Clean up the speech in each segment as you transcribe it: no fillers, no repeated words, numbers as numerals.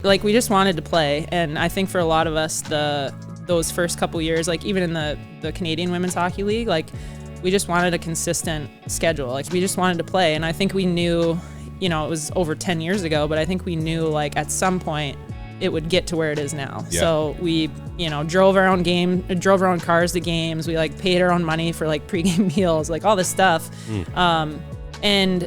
Like, we just wanted to play, and I think for a lot of us, those first couple years, like even in the Canadian Women's Hockey League, like we just wanted a consistent schedule. Like, we just wanted to play, and I think we knew, it was over 10 years ago, but I think we knew like at some point it would get to where it is now. Yeah. So we, drove our own cars to games. We like paid our own money for like pregame meals, like all this stuff. And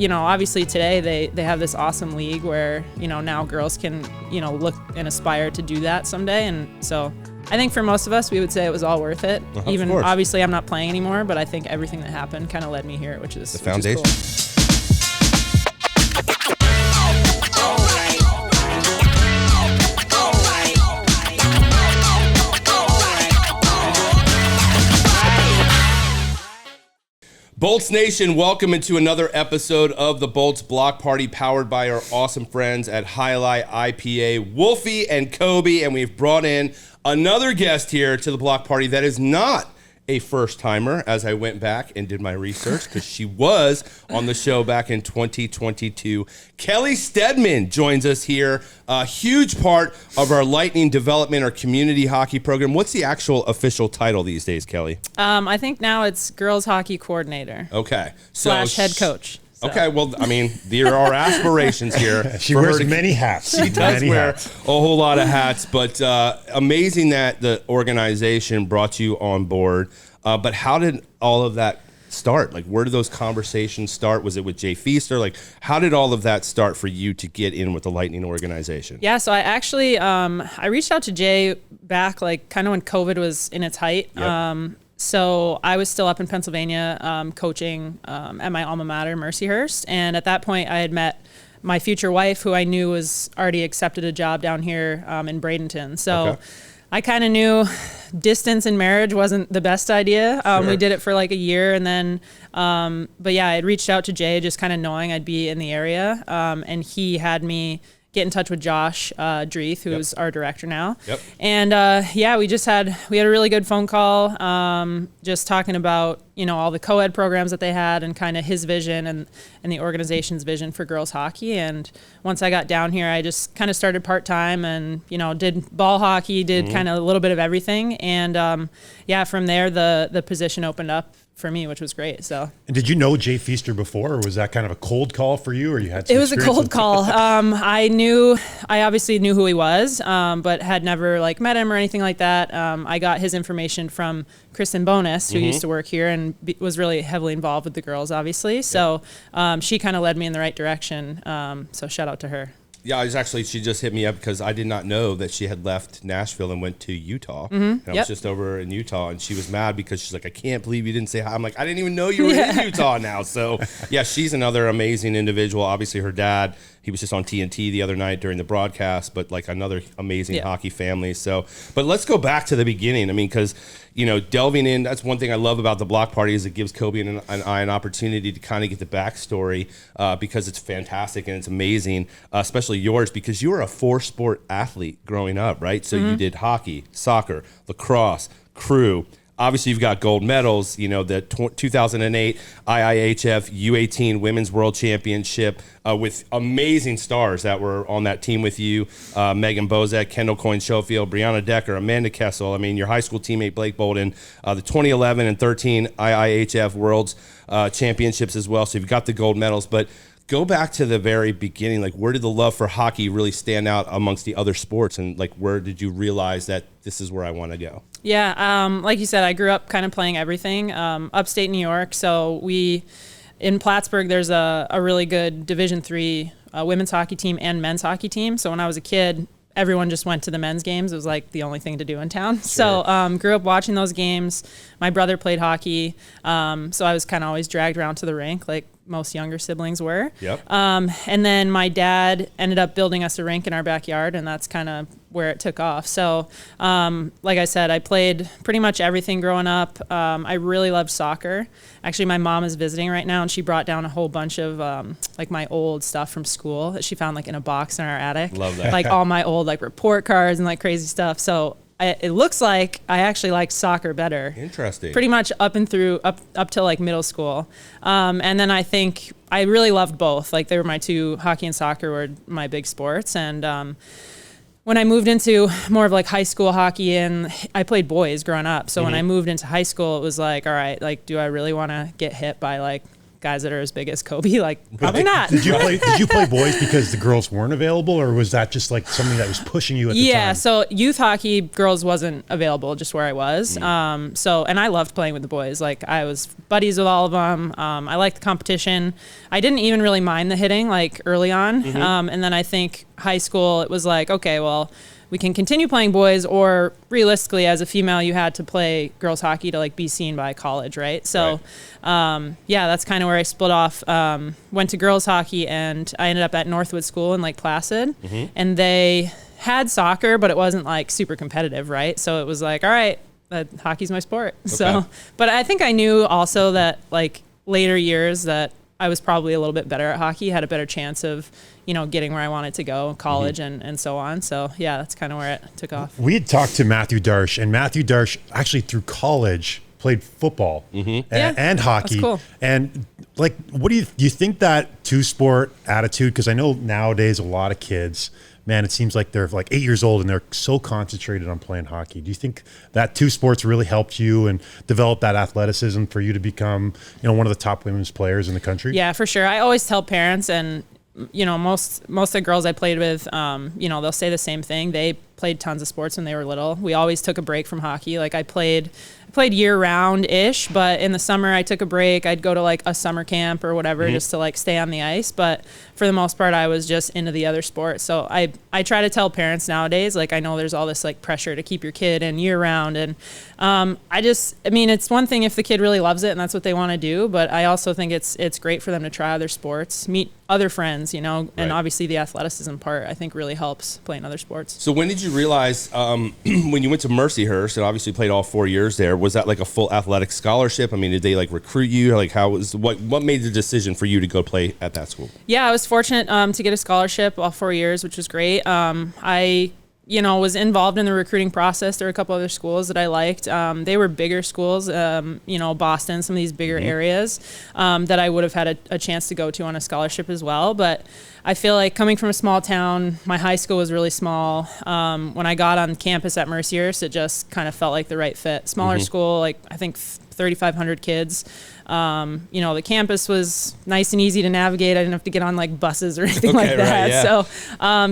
obviously today they have this awesome league where, now girls can, look and aspire to do that someday. And so I think for most of us, we would say it was all worth it. Even obviously I'm not playing anymore, but I think everything that happened kind of led me here, which is the foundation. Which is cool. Bolts Nation, welcome into another episode of the Bolts Block Party, powered by our awesome friends at Highlight IPA, Wolfie and Kobe, and we've brought in another guest here to the Block Party that is not a first-timer, as I went back and did my research, because she was on the show back in 2022. Kelley Steadman joins us here, a huge part of our Lightning development, our community hockey program. What's the actual official title these days, Kelley? I think now it's girls hockey coordinator. Okay. / head coach. So. Okay, well, I mean, there are aspirations here. She wears many hats. She does wear a whole lot of hats, but amazing that the organization brought you on board. But how did all of that start? Like, where did those conversations start? Was it with Jay Feaster? Like, how did all of that start for you to get in with the Lightning organization? Yeah, so I actually, I reached out to Jay back, like, kind of when COVID was in its height. Yep. So I was still up in Pennsylvania coaching at my alma mater, Mercyhurst. And at that point, I had met my future wife, who I knew was already accepted a job down here in Bradenton. So I kind of knew distance in marriage wasn't the best idea. Sure. We did it for like a year. And then, but yeah, I had reached out to Jay just kind of knowing I'd be in the area. And he had me get in touch with Josh Dreeth, who's our director now. Yep. And yeah, we had a really good phone call, just talking about, all the co-ed programs that they had and kind of his vision and the organization's vision for girls hockey. And once I got down here, I just kind of started part-time and, did ball hockey, did kind of a little bit of everything. And yeah, from there, the position opened up for me, which was great. So. And did you know Jay Feaster before, or was that kind of a cold call for you, or you had some It was a cold call. I obviously knew who he was, but had never like met him or anything like that. I got his information from Kristen Bonus, who used to work here and was really heavily involved with the girls, obviously. So she kind of led me in the right direction. So shout out to her. Yeah, she just hit me up because I did not know that she had left Nashville and went to Utah. And I was just over in Utah, and she was mad because she's like, I can't believe you didn't say hi. I'm like, I didn't even know you were in Utah now. So yeah, she's another amazing individual. Obviously her dad, he was just on TNT the other night during the broadcast, but like another amazing hockey family. So, but let's go back to the beginning. I mean, because, delving in, that's one thing I love about the Block Party is it gives Kobe and I an opportunity to kind of get the backstory because it's fantastic and it's amazing, especially yours, because you were a 4-sport athlete growing up, right? So you did hockey, soccer, lacrosse, crew. Obviously, you've got gold medals, the 2008 IIHF U18 Women's World Championship with amazing stars that were on that team with you, Megan Bozek, Kendall Coyne-Schofield, Brianna Decker, Amanda Kessel. I mean, your high school teammate, Blake Bolden, the 2011 and 13 IIHF Worlds Championships as well. So you've got the gold medals, but go back to the very beginning. Like, where did the love for hockey really stand out amongst the other sports? And like, where did you realize that this is where I want to go? Yeah. Like you said, I grew up kind of playing everything, upstate New York. So in Plattsburgh, there's a really good Division III women's hockey team and men's hockey team. So when I was a kid, everyone just went to the men's games. It was like the only thing to do in town. Sure. So grew up watching those games. My brother played hockey. So I was kind of always dragged around to the rink, like most younger siblings were. Yep. And then my dad ended up building us a rink in our backyard, and that's kind of where it took off. So like I said, I played pretty much everything growing up. I really loved soccer. Actually, my mom is visiting right now, and she brought down a whole bunch of like my old stuff from school that she found like in a box in our attic. Love that. Like all my old like report cards and like crazy stuff. So it looks like I actually liked soccer better. Interesting. Pretty much up till like middle school. And then I think I really loved both. Like they were my two, hockey and soccer were my big sports. And when I moved into more of like high school hockey, and I played boys growing up. So when I moved into high school, it was like, all right, like, do I really want to get hit by like guys that are as big as Kobe? Like, probably not. Did you play boys because the girls weren't available, or was that just like something that was pushing you at the time? Yeah, so youth hockey, girls wasn't available just where I was. And I loved playing with the boys. Like I was buddies with all of them. I liked the competition. I didn't even really mind the hitting like early on. And then I think high school, it was like, okay, well, we can continue playing boys, or realistically as a female, you had to play girls hockey to like be seen by college. Right. So, that's kind of where I split off, went to girls hockey, and I ended up at Northwood School in Lake Placid, and they had soccer, but it wasn't like super competitive. Right. So it was like, all right, hockey's my sport. Okay. So, but I think I knew also that like later years that I was probably a little bit better at hockey, had a better chance of, getting where I wanted to go, college and so on. So yeah, that's kind of where it took off. We had talked to Matthew Darsh, and Matthew Darsh actually through college played football and hockey. That's cool. And like, what do you think that two-sport attitude? Because I know nowadays a lot of kids, man, it seems like they're like 8 years old and they're so concentrated on playing hockey. Do you think that two sports really helped you and develop that athleticism for you to become, one of the top women's players in the country? Yeah, for sure. I always tell parents, and most of the girls I played with, they'll say the same thing. They played tons of sports when they were little. We always took a break from hockey. Like I played year round ish, but in the summer I took a break. I'd go to like a summer camp or whatever just to like stay on the ice. But for the most part, I was just into the other sports. So I try to tell parents nowadays, like I know there's all this like pressure to keep your kid in year round. And it's one thing if the kid really loves it and that's what they want to do. But I also think it's great for them to try other sports, meet other friends, and obviously the athleticism part I think really helps playing other sports. So when did you realize when you went to Mercyhurst and obviously played all 4 years there, was that like a full athletic scholarship? I mean, did they like recruit you? Like what made the decision for you to go play at that school? Yeah, I was fortunate to get a scholarship all 4 years, which was great. I was involved in the recruiting process. There were a couple other schools that I liked. They were bigger schools, Boston, some of these bigger areas that I would have had a chance to go to on a scholarship as well. But I feel like coming from a small town, my high school was really small. When I got on campus at Mercyhurst, it just kind of felt like the right fit. Smaller school, like I think 3,500 kids. The campus was nice and easy to navigate. I didn't have to get on like buses or anything like that. Right, yeah. So,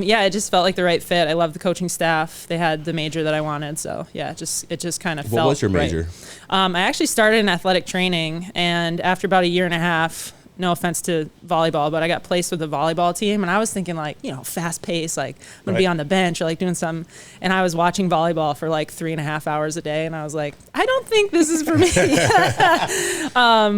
it just felt like the right fit. I loved the coaching staff. They had the major that I wanted. So yeah, it just kind of felt right. What was your major? I actually started in athletic training, and after about a year and a half, no offense to volleyball, but I got placed with the volleyball team, and I was thinking like, fast pace, like I'm gonna be on the bench or like doing something. And I was watching volleyball for like 3.5 hours a day, and I was like, I don't think this is for me.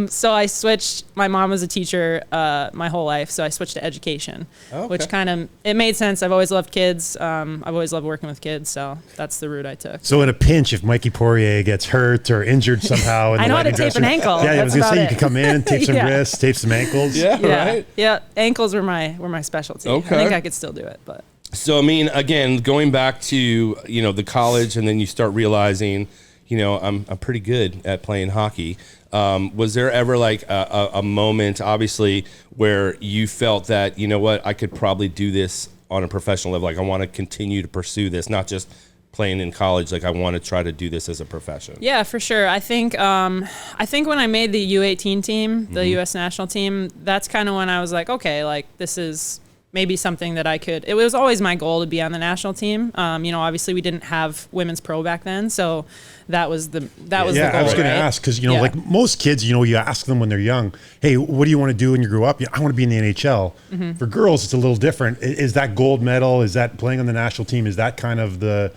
So I switched. My mom was a teacher my whole life, so I switched to education, which kind of, it made sense. I've always loved kids. I've always loved working with kids, so that's the route I took. So in a pinch, if Mikey Poirier gets hurt or injured somehow, I know how to tape an ankle. Yeah, I was gonna say you could come in, tape some wrists, tape some ankles. Right? Yeah, ankles were my specialty. Okay. I think I could still do it, but. So, I mean, again, going back to, the college, and then you start realizing, I'm pretty good at playing hockey. Was there ever like a moment, obviously, where you felt that, I could probably do this on a professional level? Like, I want to continue to pursue this, not just playing in college. Like, I want to try to do this as a profession. Yeah, for sure. I think when I made the U18 team, the U.S. national team, that's kind of when I was like, okay, like this is maybe something that I could. It was always my goal to be on the national team. Obviously we didn't have women's pro back then, so that was the goal. I was going to ask because like most kids, you ask them when they're young, hey, what do you want to do when you grow up? I want to be in the NHL. For girls, it's a little different. Is that gold medal? Is that playing on the national team? Is that kind of the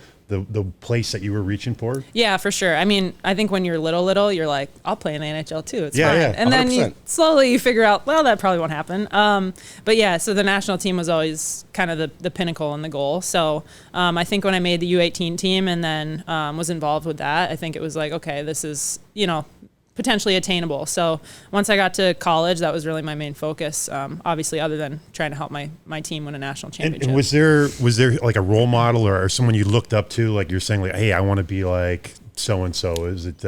place that you were reaching for? Yeah, for sure. I mean, I think when you're little, you're like, I'll play in the NHL too. It's fine. Yeah, and then you slowly figure out, well, that probably won't happen. But yeah, so the national team was always kind of the pinnacle and the goal. So I think when I made the U18 team and then was involved with that, I think it was like, okay, this is, potentially attainable. So once I got to college, that was really my main focus, obviously, other than trying to help my team win a national championship. And was there like a role model or someone you looked up to, like you're saying, like, hey, I want to be like so-and-so? Is it,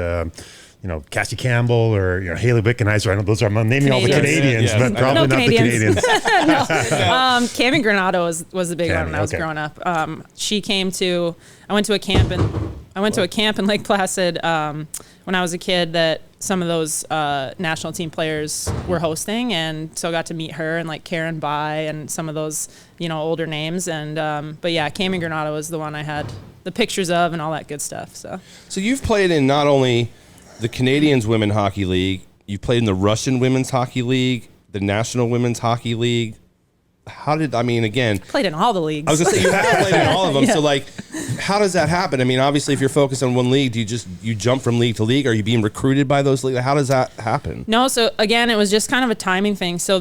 Cassie Campbell or, Haley Wickenheiser? I know those are, I'm naming all the Canadians, but probably not the Canadians. Cami Granado was the big one when I was growing up. I went to a camp in Lake Placid when I was a kid that some of those national team players were hosting, and so I got to meet her and like Karen Bai and some of those older names. And but yeah, Cami Granado was the one I had the pictures of and all that good stuff. So you've played in not only the Canadians Women Hockey League, you've played in the Russian Women's Hockey League, the National Women's Hockey League. Played in all the leagues. I was gonna say, you have played in all of them. Yeah. So like, how does that happen? I mean, obviously if you're focused on one league, do you jump from league to league? Are you being recruited by those leagues? How does that happen? No, so again, it was just kind of a timing thing. So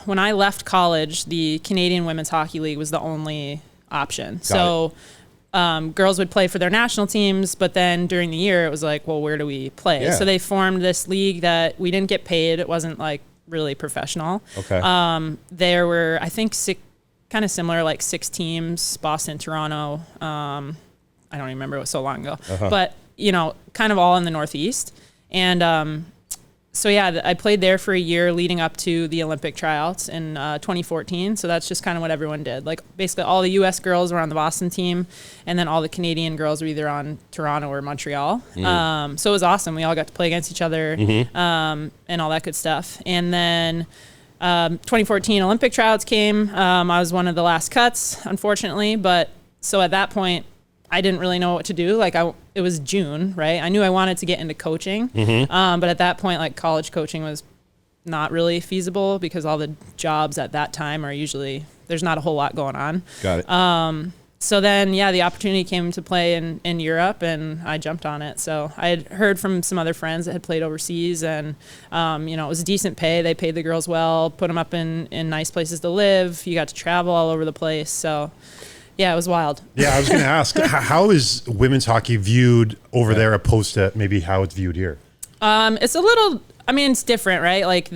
when I left college, the Canadian Women's Hockey League was the only option. Girls would play for their national teams, but then during the year it was like, well, where do we play? Yeah. So they formed this league that we didn't get paid. It wasn't like really professional. Okay. There were, I think, kind of similar, like 6 teams, Boston, Toronto. I don't even remember, it was so long ago, but kind of all in the Northeast. And so yeah, I played there for a year leading up to the Olympic tryouts in 2014. So that's just kind of what everyone did. Like basically all the U.S. girls were on the Boston team, and then all the Canadian girls were either on Toronto or Montreal. So it was awesome. We all got to play against each other and all that good stuff. And then 2014 Olympic tryouts came. I was one of the last cuts, unfortunately. But so at that point, I didn't really know what to do. Like it was June, right? I knew I wanted to get into coaching. But at that point, like college coaching was not really feasible because all the jobs at that time are usually, there's not a whole lot going on. Got it. So then, the opportunity came to play in Europe, and I jumped on it. So I had heard from some other friends that had played overseas, and, it was decent pay. They paid the girls well, put them up in nice places to live. You got to travel all over the place. So yeah, it was wild. Yeah, I was going to ask, how is women's hockey viewed over there opposed to maybe how it's viewed here? It's a little, it's different, right? Like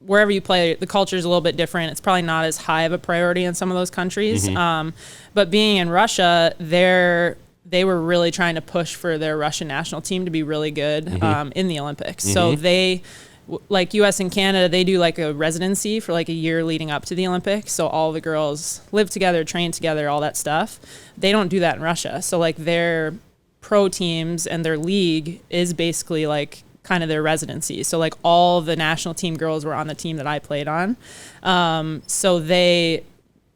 wherever you play, the culture is a little bit different. It's probably not as high of a priority in some of those countries. But being in Russia, they were really trying to push for their Russian national team to be really good in the Olympics. So they, like US and Canada, they do like a residency for like a year leading up to the Olympics. So all the girls live together, train together, all that stuff. They don't do that in Russia. So like their pro teams and their league is basically like kind of their residency. So like all the national team girls were on the team that I played on. So they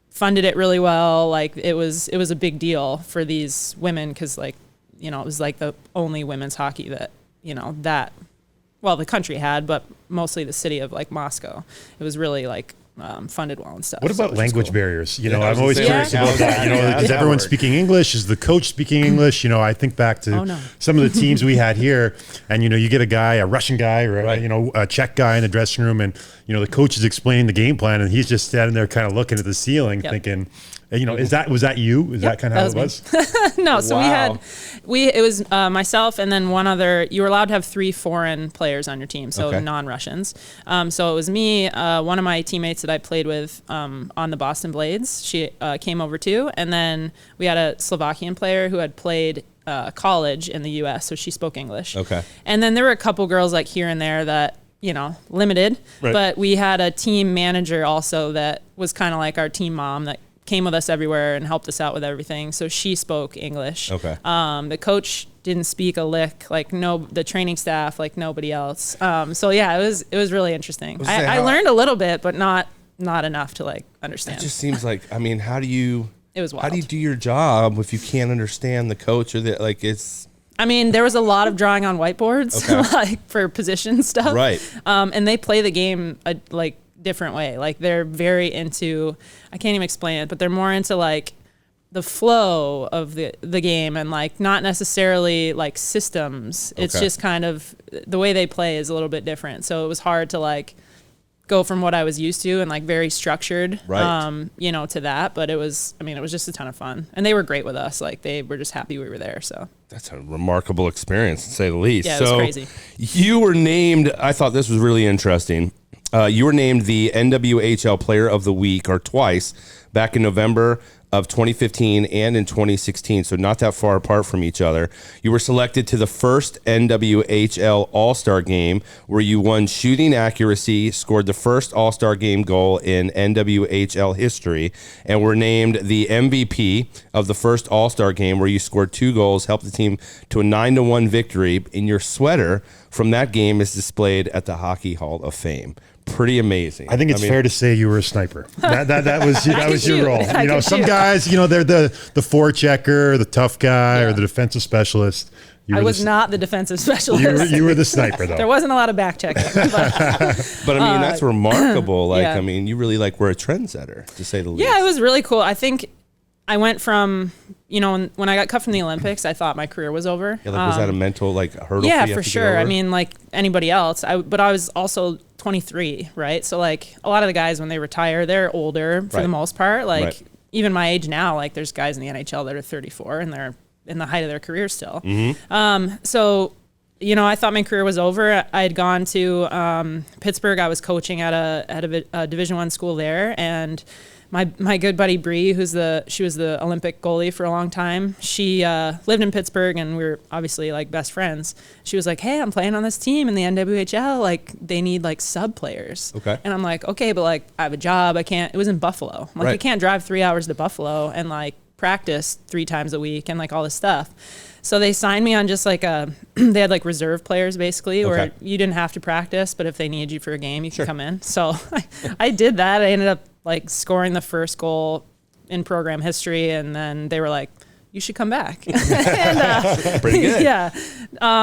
funded it really well. Like it was a big deal for these women because like, it was like the only women's hockey that, the country had, but mostly the city of like Moscow. It was really like funded well and stuff. What about language barriers? I'm always curious about that. Is everyone speaking English? Is the coach speaking English? I think back to some of the teams we had here, and you get a guy, a Russian guy, or a Czech guy in the dressing room, and the coach is explaining the game plan, and he's just standing there, kind of looking at the ceiling, thinking. Was that you? Is that kind of how it was? No, so it was myself and then one other. You were allowed to have 3 foreign players on your team, so non-Russians. So it was me, one of my teammates that I played with on the Boston Blades. She came over too, and then we had a Slovakian player who had played college in the U.S., so she spoke English. Okay. And then there were a couple girls like here and there that limited, but we had a team manager also that was kind of like our team mom that came with us everywhere and helped us out with everything. So she spoke English. Okay. The coach didn't speak a lick, the training staff, like nobody else. So yeah, it was really interesting. I learned a little bit, but not enough to like understand. It just seems like, how do you, it was wild. How do you do your job if you can't understand the coach or it's, there was a lot of drawing on whiteboards, like for position stuff. Right. And they play the game different way. Like they're very into, I can't even explain it, but they're more into like the flow of the game and like not necessarily like systems. It's just kind of the way they play is a little bit different. So it was hard to like go from what I was used to and like very structured, Right. to that. But it was just a ton of fun, and they were great with us. Like they were just happy we were there. So that's a remarkable experience, to say the least. Yeah, it was crazy. You were named, I thought this was really interesting. You were named the NWHL Player of the Week, or twice, back in November of 2015 and in 2016, so not that far apart from each other. You were selected to the first NWHL All-Star Game, where you won shooting accuracy, scored the first All-Star Game goal in NWHL history, and were named the MVP of the first All-Star Game, where you scored 2 goals, helped the team to a 9-1 victory. In your sweater from that game is displayed at the Hockey Hall of Fame. Pretty amazing. I think it's fair to say you were a sniper. That was your role. Some guys, they're the forechecker, the tough guy, or the defensive specialist. I was not the defensive specialist. You were the sniper, though. There wasn't a lot of back checking. But I mean, that's remarkable. Like, I mean, you really were a trendsetter, to say the least. Yeah, it was really cool. I think I went from, when I got cut from the Olympics, I thought my career was over. Yeah, was that a mental hurdle? Yeah, for sure. I mean, like anybody else. But I was also 23, right? So like a lot of the guys when they retire, they're older for the most part. Like even my age now, like there's guys in the NHL that are 34 and they're in the height of their career still. Mm-hmm. So I thought my career was over. I had gone to Pittsburgh. I was coaching at a Division I school there, and my good buddy Bree, she was the Olympic goalie for a long time. She lived in Pittsburgh, and we were obviously like best friends. She was like, "Hey, I'm playing on this team in the NWHL. Like they need like sub players." Okay. And I'm like, "Okay, but like I have a job. I can't." It was in Buffalo. I'm like, I can't drive 3 hours to Buffalo and like practice 3 times a week and like all this stuff. So they signed me on just like they had like reserve players basically, where you didn't have to practice, but if they needed you for a game, you could come in. So I did that. I ended up like scoring the first goal in program history, and then they were like, "You should come back." And, pretty good. Yeah,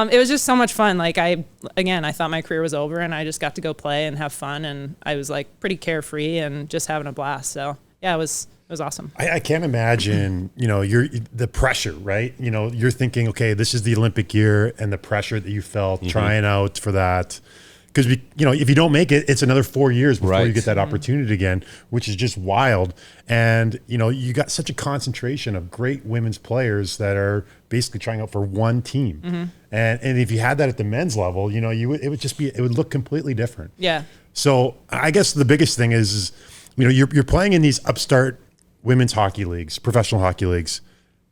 it was just so much fun. Like I thought my career was over, and I just got to go play and have fun, and I was like pretty carefree and just having a blast. So yeah, it was awesome. I can't imagine, the pressure, right? You're thinking, okay, this is the Olympic year, and the pressure that you felt trying out for that. Because, if you don't make it, it's another 4 years before you get that opportunity again, which is just wild. And, you got such a concentration of great women's players that are basically trying out for one team. And if you had that at the men's level, it would look completely different. Yeah. So I guess the biggest thing is you're playing in these upstart women's hockey leagues, professional hockey leagues.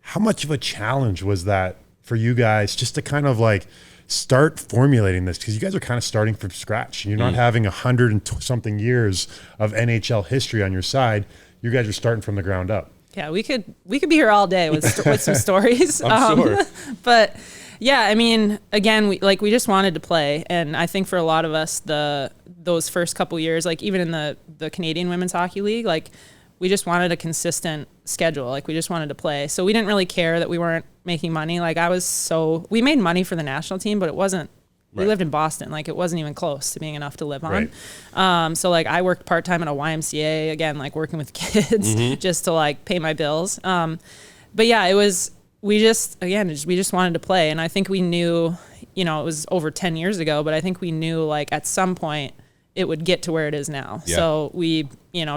How much of a challenge was that for you guys just to kind of like start formulating this? Because you guys are kind of starting from scratch. You're not having 100 and something years of NHL history on your side. You guys are starting from the ground up. Yeah, we could be here all day with some stories. I'm sure. But yeah, I mean, again, we just wanted to play, and I think for a lot of us, those first couple years, like even in the Canadian Women's Hockey League, like we just wanted a consistent schedule. Like we just wanted to play. So we didn't really care that we weren't making money. Like we made money for the national team, but it wasn't, we lived in Boston. Like it wasn't even close to being enough to live on. So like I worked part-time at a YMCA, again, like working with kids just to like pay my bills. But yeah, we just wanted to play. And I think we knew, it was over 10 years ago, but I think we knew like at some point it would get to where it is now. Yeah. So we,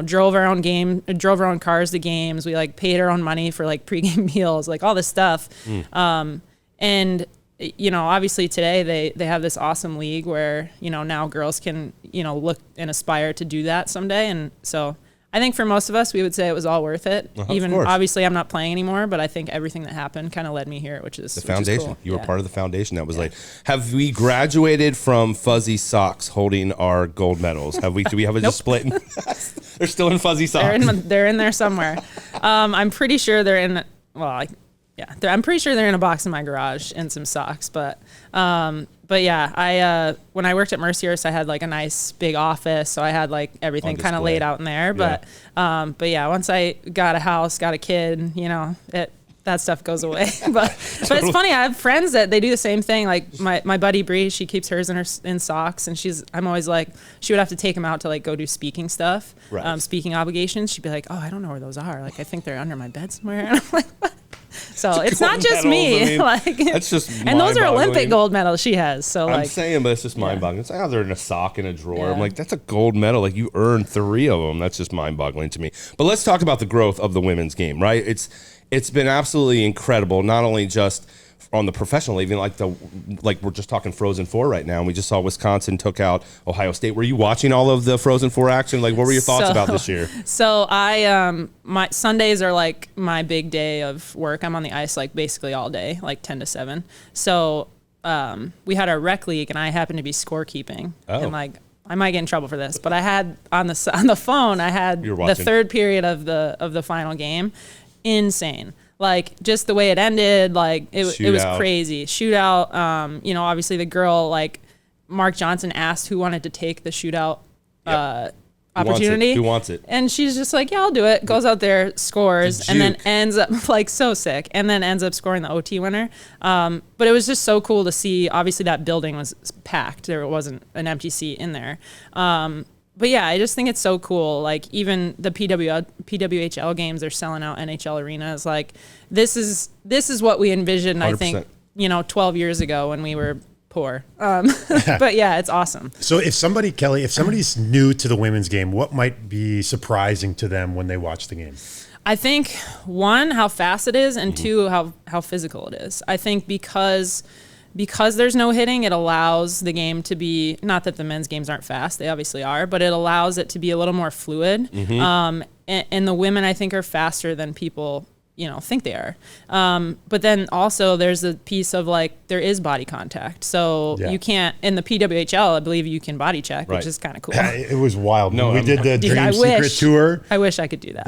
drove our own cars to games. We like paid our own money for like pregame meals, like all this stuff. And obviously today they have this awesome league where, now girls can, look and aspire to do that someday. And so I think for most of us, we would say it was all worth it. Even obviously I'm not playing anymore, but I think everything that happened kind of led me here, which is the foundation. Cool. You were part of the foundation. That was like, have we graduated from fuzzy socks holding our gold medals? Do we have a just split? They're still in fuzzy socks. They're in there somewhere. I'm pretty sure they're in. I'm pretty sure they're in a box in my garage and some socks. But yeah, I when I worked at Mercyhurst, I had like a nice big office, so I had like everything kind of laid out in there. But yeah, once I got a house, got a kid, that stuff goes away. but it's funny. I have friends that they do the same thing. Like my buddy Bree, she keeps hers in socks, and I'm always like, she would have to take them out to like go do speaking stuff, speaking obligations. She'd be like, "Oh, I don't know where those are. Like I think they're under my bed somewhere." And I'm like, "What?" So it's not just medals, me. I mean, like that's just and those are Olympic mind-boggling. gold medals she has. So I'm like saying, but it's just mind-boggling. It's like, oh, they're in a sock in a drawer. Yeah. I'm like, that's a gold medal. Like, you earned 3 of them. That's just mind-boggling to me. But let's talk about the growth of the women's game, right? It's been absolutely incredible, not only just on the professional, even like we're just talking Frozen Four right now, and we just saw Wisconsin took out Ohio State. Were you watching all of the Frozen Four action? Like, what were your thoughts about this year? So my Sundays are like my big day of work. I'm on the ice like basically all day, like 10 to 7. So we had our rec league, and I happened to be scorekeeping, and like I might get in trouble for this, but I had on the phone I had the third period of the final game. Insane. Like just the way it ended, like it was crazy. Shootout. Obviously the girl, like Mark Johnson asked who wanted to take the shootout opportunity. Who wants it? And she's just like, yeah, I'll do it. Goes out there, scores, and then ends up like so sick, and then ends up scoring the OT winner. But it was just so cool to see. Obviously that building was packed. There wasn't an empty seat in there. But yeah, I just think it's so cool. Like even the PWHL games, they're selling out NHL arenas. Like this is what we envisioned. 100%. I think 12 years ago when we were poor. But yeah, it's awesome. So Kelley, if somebody's new to the women's game, what might be surprising to them when they watch the game? I think 1, how fast it is, and 2, how physical it is. I think because there's no hitting, it allows the game to be, not that the men's games aren't fast, they obviously are, but it allows it to be a little more fluid. And the women, I think, are faster than people, think they are. But then also there's a piece of like, there is body contact. So you can't, in the PWHL, I believe you can body check, which is kind of cool. It was wild. We did the Dream Secret Tour. I wish I could do that.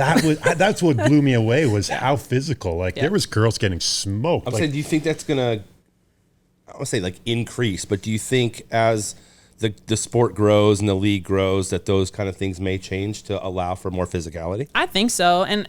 That's what blew me away was how physical. Like there was girls getting smoked. I'm saying, do you think that's going to, I don't want to say like increase, but do you think as the sport grows and the league grows that those kind of things may change to allow for more physicality? I think so. And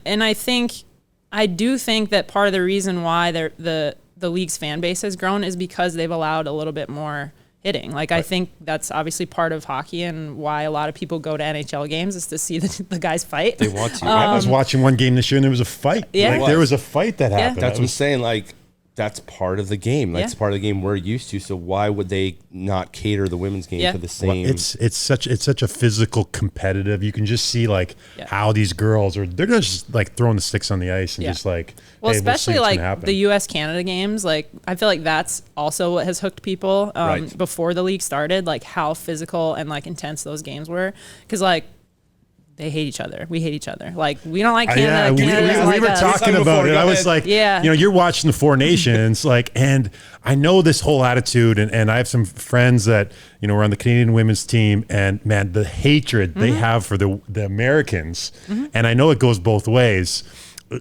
I do think that part of the reason why the league's fan base has grown is because they've allowed a little bit more hitting. Like I think that's obviously part of hockey and why a lot of people go to NHL games is to see the guys fight. They want to. I was watching one game this year and there was a fight. Yeah. There was a fight that happened. That's what I'm saying. Like, that's part of the game. That's part of the game we're used to. So why would they not cater the women's game to the same? Well, it's such a physical competitive. You can just see like how these girls they're just like throwing the sticks on the ice and just like. Well, hey, especially like the U.S. Canada games. Like I feel like that's also what has hooked people before the league started. Like how physical and like intense those games were. Because like. They hate each other. We hate each other. Like we don't like Canada. We were talking about it. I was like, you're watching the Four Nations, like, and I know this whole attitude, and I have some friends that were on the Canadian women's team, and man, the hatred they have for the Americans, and I know it goes both ways.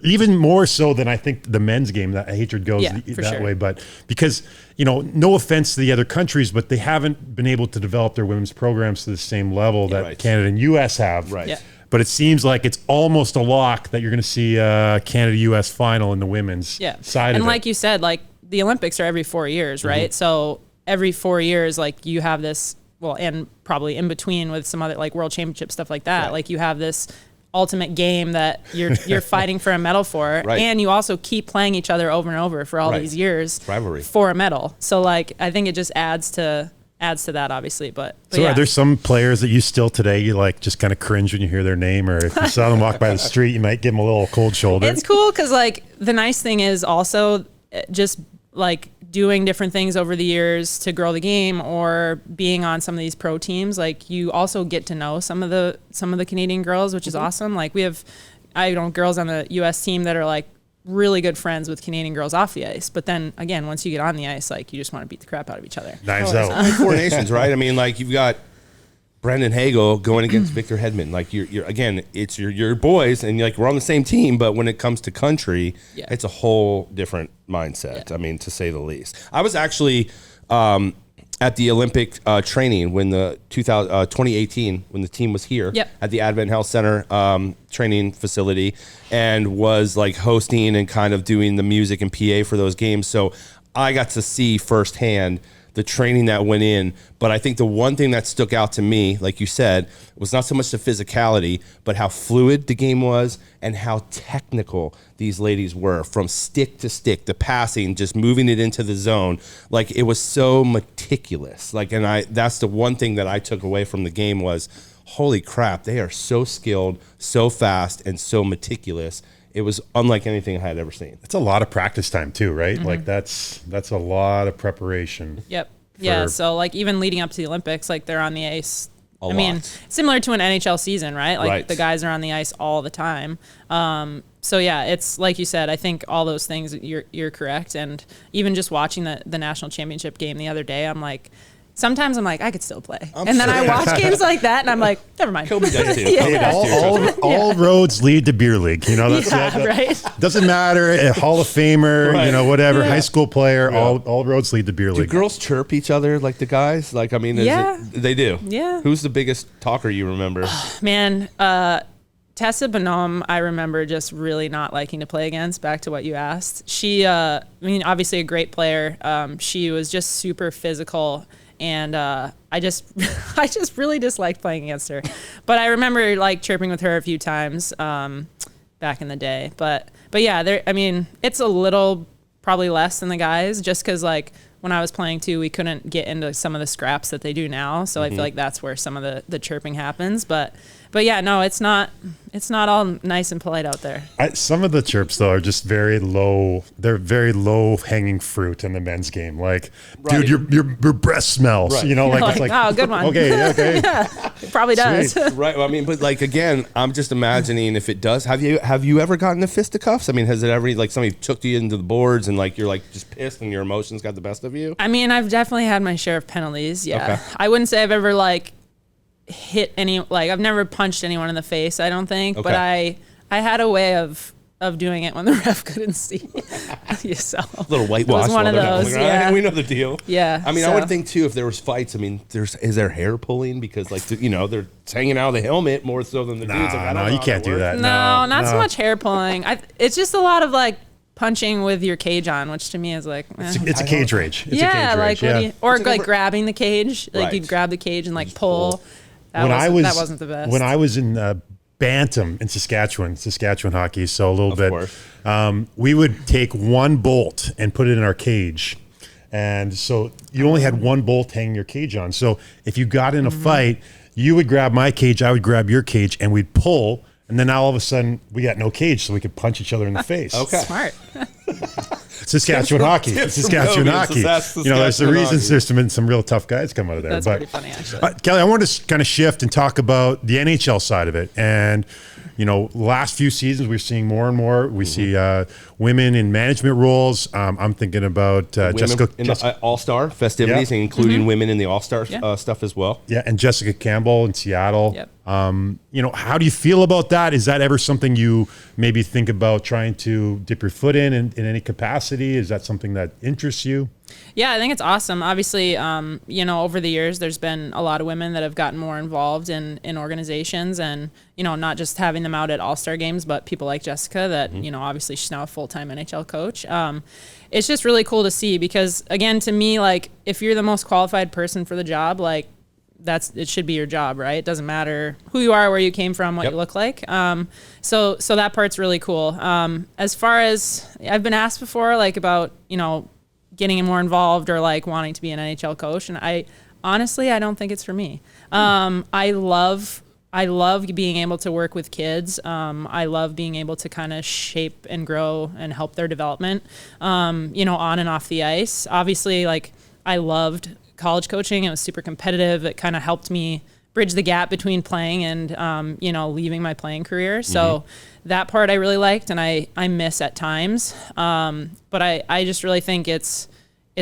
Even more so than I think the men's game, that hatred goes that way. But because, no offense to the other countries, but they haven't been able to develop their women's programs to the same level that Canada and U.S. have. Right. Yeah. But it seems like it's almost a lock that you're going to see a Canada-U.S. final in the women's side of it. And like you said, like the Olympics are every 4 years, right? So every 4 years, like you have this, and probably in between with some other like World Championship stuff like that, like you have this ultimate game that you're fighting for a medal for, and you also keep playing each other over and over for all these years rivalry for a medal. So like I think it just adds to that obviously. But so are there some players that you still today you like just kind of cringe when you hear their name, or if you saw them walk by the street you might give them a little cold shoulder? It's cool because like the nice thing is also just like doing different things over the years to grow the game or being on some of these pro teams, like you also get to know some of the Canadian girls, which is awesome. Like we have, girls on the US team that are like really good friends with Canadian girls off the ice. But then again, once you get on the ice, like you just want to beat the crap out of each other. Knives out. Four Nations, right? I mean, like you've got Brendan Hagel going against Victor Hedman. Like you're again, it's your boys, and like we're on the same team. But when it comes to country, it's a whole different mindset. I mean, to say the least. I was actually at the Olympic training when the 2018 when the team was here at the Advent Health Center training facility, and was like hosting and kind of doing the music and PA for those games. So I got to see firsthand the training that went in. But I think the one thing that stuck out to me, like you said, was not so much the physicality, but how fluid the game was and how technical these ladies were, from stick to stick, the passing, just moving it into the zone. Like, it was so meticulous. Like, and that's the one thing that I took away from the game was, holy crap, they are so skilled, so fast, and so meticulous. It was unlike anything I had ever seen. It's a lot of practice time too, right? Like that's a lot of preparation. Yep. Yeah. So like even leading up to the Olympics, like they're on the ice. I mean, similar to an NHL season, right? Like Right. the guys are on the ice all the time. So yeah, it's like you said, I think all those things you're correct. And even just watching the national championship game the other day, sometimes I'm like, I could still play. And then I watch games like that and I'm like, never mind. Kobe does too. Yeah. All roads lead to beer league. You know, that's right. doesn't matter. A Hall of Famer, Right. you know, whatever, Yeah. high school player, all roads lead to beer Do league. girls chirp each other like the guys? Like, I mean, they do. Yeah. Who's the biggest talker you remember? Man, Tessa Bonhomme, I remember just really not liking to play against, back to what you asked. She, obviously a great player. She was just super physical, and I just really disliked playing against her. But I remember like chirping with her a few times back in the day. But yeah, it's a little probably less than the guys, just because like when I was playing too, we couldn't get into some of the scraps that they do now. So I feel like that's where some of the chirping happens. But yeah, no, it's not all nice and polite out there. Some of the chirps though are just very low. They're very low hanging fruit in the men's game. Like, Right. dude, your breath smells. Right. You know, like, it's Like, like, oh, good one. Okay. Yeah, it probably does. Sweet. Right. Well, I mean, but like, again, I'm just imagining if it does. Have you ever gotten to fisticuffs? I mean, has it ever, like, somebody took you into the boards and like you're like just pissed and your emotions got the best of you? I mean, I've definitely had my share of penalties. Yeah. Okay. I wouldn't say I've ever like hit I've never punched anyone in the face, I don't think, but Okay. I had a way of doing it when the ref couldn't see. So A little whitewash. It was one of those, yeah. We know the deal. Yeah, I mean, I so- would think too, if there was fights, I mean, is there hair pulling? Because like, they're hanging out of the helmet more so than the dudes. Like, I don't know you how can't do works. that. No, not so much hair pulling. It's just a lot of like punching with your cage on, which to me is like, It's a cage rage. It's a yeah, cage like rage. what Yeah. do you, or It's like over- grabbing the cage, like Right. you'd grab the cage and like Just pull. pull. That wasn't the best. When I was in Bantam in Saskatchewan hockey, so a little Of bit, course. we would take one bolt and put it in our cage. And so you only had one bolt hanging your cage on. So if you got in a fight, you would grab my cage, I would grab your cage, and we'd pull. And then now all of a sudden we got no cage, so we could punch each other in the face. Okay. Smart. Saskatchewan hockey. tips from Saskatchewan Kobe. hockey. You know, there's the Saskatchewan reasons hockey. there's some real tough guys come out of there. That's but pretty funny, actually. Kelly, I wanted to kind of shift and talk about the NHL side of it. And, last few seasons, we're seeing more and more. We see women in management roles. I'm thinking about Jessica. in the All-Star festivities, Yeah. and including women in the All-Star Yeah. stuff as well. Yeah, and Jessica Campbell in Seattle. Yep. How do you feel about that? Is that ever something you maybe think about trying to dip your foot in any capacity? Is that something that interests you? Yeah, I think it's awesome. Obviously, over the years, there's been a lot of women that have gotten more involved in organizations and, not just having them out at all-star games, but people like Jessica that, obviously she's now a full-time NHL coach. It's just really cool to see because, again, to me, like, if you're the most qualified person for the job, like, it should be your job, right? It doesn't matter who you are, where you came from, what Yep. you look like. So that part's really cool. As far as I've been asked before, like about, getting more involved or like wanting to be an NHL coach. And I don't think it's for me. I love being able to work with kids. I love being able to kind of shape and grow and help their development, on and off the ice. Obviously, like I loved college coaching. It was super competitive. It kind of helped me bridge the gap between playing and, leaving my playing career. So that part I really liked and I miss at times. But I just really think it's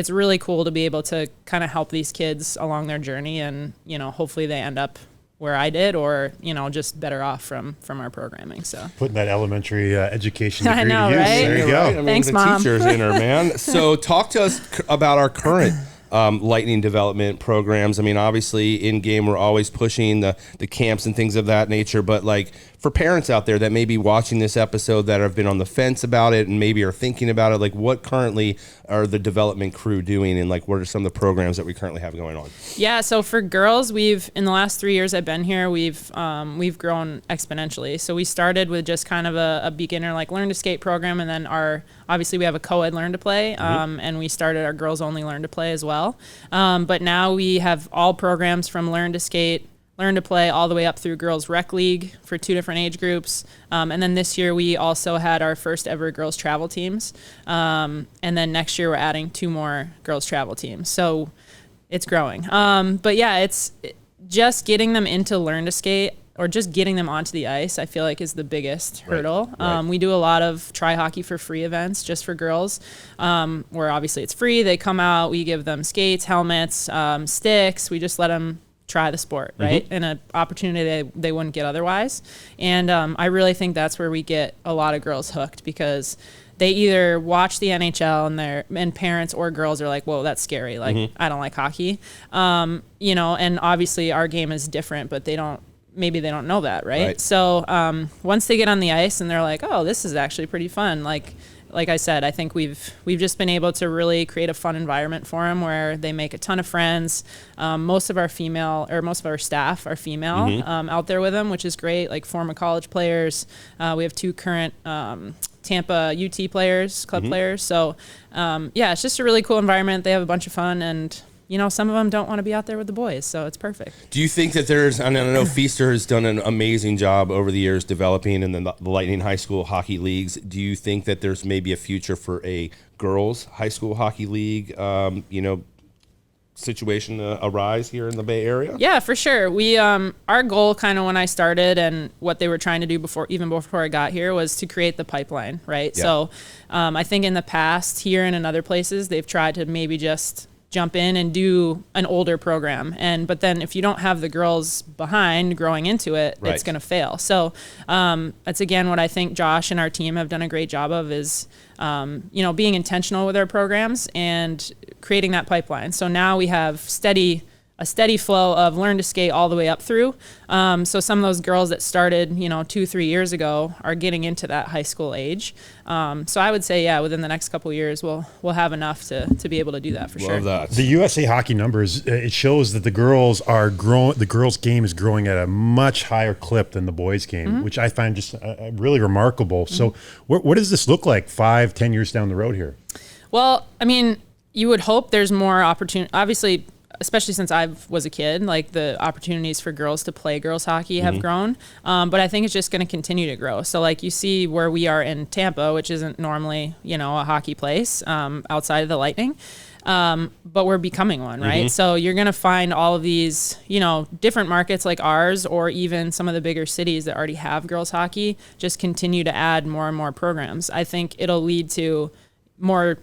really cool to be able to kind of help these kids along their journey and, hopefully they end up where I did or, just better off from our programming. So Putting that elementary education degree I know, to use. right? There you Right? go. I mean, Thanks, the Mom. teacher's in her, man. So talk to us about our current Lightning development programs. I mean, obviously in game, we're always pushing the camps and things of that nature, but like for parents out there that may be watching this episode that have been on the fence about it and maybe are thinking about it, like what currently are the development crew doing, and like what are some of the programs that we currently have going on? Yeah, so for girls, we've in the last 3 years I've been here, we've grown exponentially. So we started with just kind of a beginner like learn to skate program, and then obviously we have a co-ed learn to play, and we started our girls only learn to play as well. But now we have all programs from learn to skate, learn to play, all the way up through girls rec league for 2 different age groups. And then this year we also had our first ever girls travel teams. And then next year we're adding 2 more girls travel teams. So it's growing. But yeah, it's just getting them into learn to skate, or just getting them onto the ice, I feel like is the biggest hurdle. Right. We do a lot of try hockey for free events just for girls, where obviously it's free. They come out, we give them skates, helmets, sticks. We just let them try the sport, right? And an opportunity they wouldn't get otherwise. And I really think that's where we get a lot of girls hooked, because they either watch the NHL and parents or girls are like, whoa, that's scary. Like, I don't like hockey. You know, and obviously our game is different, but maybe they don't know that, right? So once they get on the ice and they're like, oh, this is actually pretty fun. Like I said, I think we've just been able to really create a fun environment for them where they make a ton of friends. Most of our staff are female out there with them, which is great. Like former college players. We have 2 current Tampa UT players, club players. So yeah, it's just a really cool environment. They have a bunch of fun, and you know, some of them don't want to be out there with the boys, so it's perfect. Do you think that I know Feaster has done an amazing job over the years developing in the Lightning high school hockey leagues. Do you think that there's maybe a future for a girls high school hockey league, situation arise here in the Bay Area? Yeah, for sure. We our goal kind of when I started and what they were trying to do before I got here was to create the pipeline, right? Yeah. So I think in the past here and in other places, they've tried to maybe just jump in and do an older program. But then if you don't have the girls behind growing into it, it's going to fail. So that's again what I think Josh and our team have done a great job of is, being intentional with our programs and creating that pipeline. So now we have a steady flow of learn to skate all the way up through. So some of those girls that started, 2-3 years ago are getting into that high school age. So I would say, yeah, within the next couple of years, we'll have enough to be able to do that for sure. Love that. The USA hockey numbers, it shows that the girls are growing. The girls game is growing at a much higher clip than the boys game, which I find just really remarkable. So what does this look like 5-10 years down the road here? Well, I mean, you would hope there's more opportunity. Obviously, especially since I was a kid, like the opportunities for girls to play girls hockey have grown. But I think it's just going to continue to grow. So like you see where we are in Tampa, which isn't normally, a hockey place outside of the Lightning. But we're becoming one, right? So you're going to find all of these, different markets like ours, or even some of the bigger cities that already have girls hockey, just continue to add more and more programs. I think it'll lead to more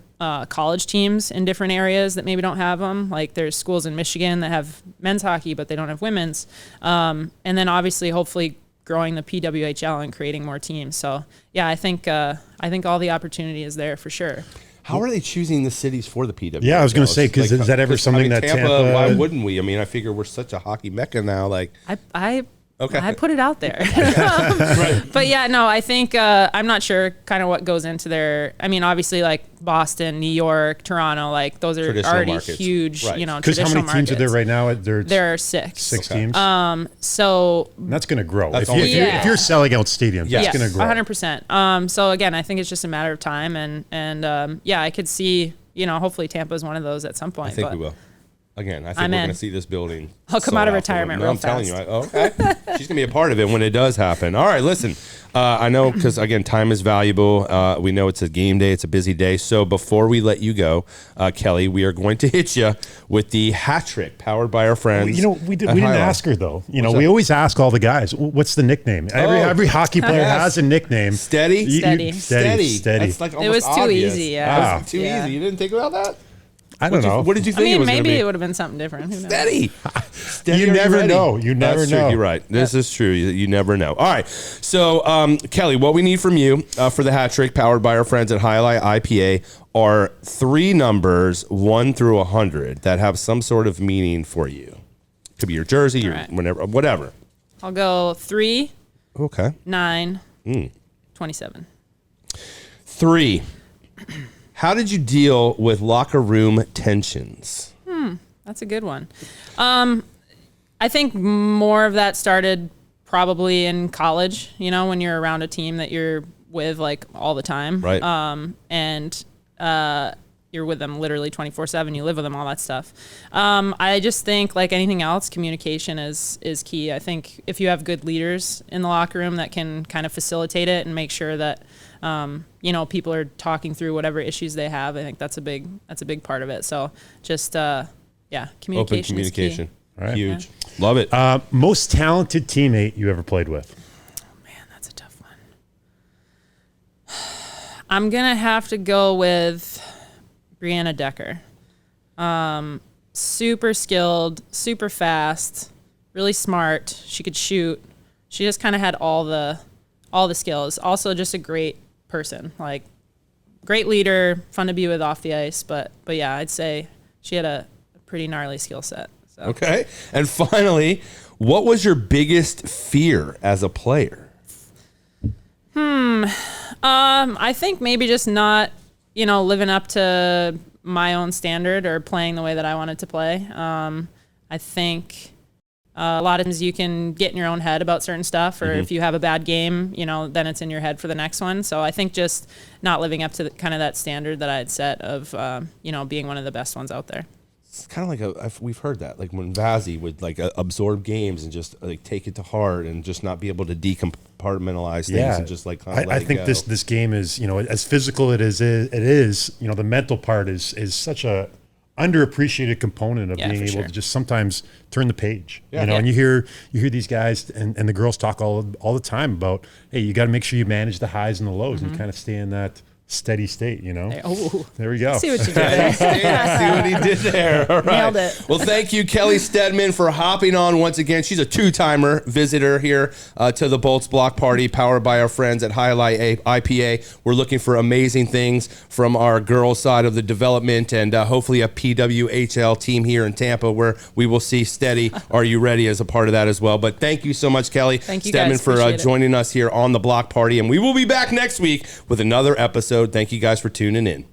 college teams in different areas that maybe don't have them. Like there's schools in Michigan that have men's hockey, but they don't have women's. And then obviously, hopefully growing the PWHL and creating more teams. So yeah, I think all the opportunity is there for sure. How are they choosing the cities for the PWHL? Yeah, I was going to say, because is that ever something that Tampa? Why wouldn't we? I mean, I figure we're such a hockey mecca now. Like I put it out there. But yeah, no, I think I'm not sure kind of what goes into their. I mean, obviously, like Boston, New York, Toronto, like those are already markets. Huge, traditional Because how many teams markets. Are there right now? There are 6. 6 teams. So and that's going to grow. If you're selling out stadiums, that's going to grow. 100%. So again, I think it's just a matter of time, and I could see, hopefully Tampa is one of those at some point. I think we will. Again, I think we're going to see this building. I'll come out of retirement real fast. I'm telling you. Okay. She's going to be a part of it when it does happen. All right, listen. I know because, again, time is valuable. We know it's a game day. It's a busy day. So before we let you go, Kelley, we are going to hit you with the hat trick powered by our friends. We didn't ask her, though. We always ask all the guys, what's the nickname? Every hockey player has a nickname. Steady? Steady. That's like almost it was too obvious. easy, yeah. It was too easy. You didn't think about that? I don't know. What did you think it was going to be? Maybe it would have been something different. Who knows? Steady. You never know. You never know. You're right. This is true. You never know. All right. So, Kelley, what we need from you for the hat trick powered by our friends at Highlight IPA are 3 numbers, 1 through 100, that have some sort of meaning for you. Could be your jersey, whatever. I'll go 3, Okay. 9, 27. 3, how did you deal with locker room tensions? That's a good one. I think more of that started probably in college, when you're around a team that you're with like all the time. Right. And you're with them literally 24/7. You live with them, all that stuff. I just think like anything else, communication is key. I think if you have good leaders in the locker room that can kind of facilitate it and make sure that, people are talking through whatever issues they have, I think that's a big part of it. So just, communication. Open communication. Is key. All right. Huge. Love it. Most talented teammate you ever played with? Man, that's a tough one. I'm going to have to go with Brianna Decker. Super skilled, super fast, really smart. She could shoot. She just kind of had all the skills. Also just a great person, like great leader, fun to be with off the ice. But yeah, I'd say she had a pretty gnarly skill set. So. Okay. And finally, what was your biggest fear as a player? I think maybe just not, living up to my own standard or playing the way that I wanted to play. I think a lot of times you can get in your own head about certain stuff, or if you have a bad game, then it's in your head for the next one. So I think just not living up to kind of that standard that I had set of, being one of the best ones out there. It's kind of like we've heard that, like when Vazzy would like absorb games and just like take it to heart and just not be able to decompartmentalize things and just like kind of I think this game is, as physical it is, the mental part is such a underappreciated component of being able to just sometimes turn the page. And you hear these guys and the girls talk all the time about, hey, you got to make sure you manage the highs and the lows and kind of stay in that steady state, There we go. See what you did there. See what he did there. All right. Nailed it. Well, thank you, Kelley Steadman, for hopping on once again. She's a 2-timer visitor here to the Bolts Block Party, powered by our friends at Highlight IPA. We're looking for amazing things from our girls' side of the development and hopefully a PWHL team here in Tampa where we will see Steady. Are you ready as a part of that as well? But thank you so much, Kelley Steadman, guys. for joining us here on the Block Party. And we will be back next week with another episode. Thank you guys for tuning in.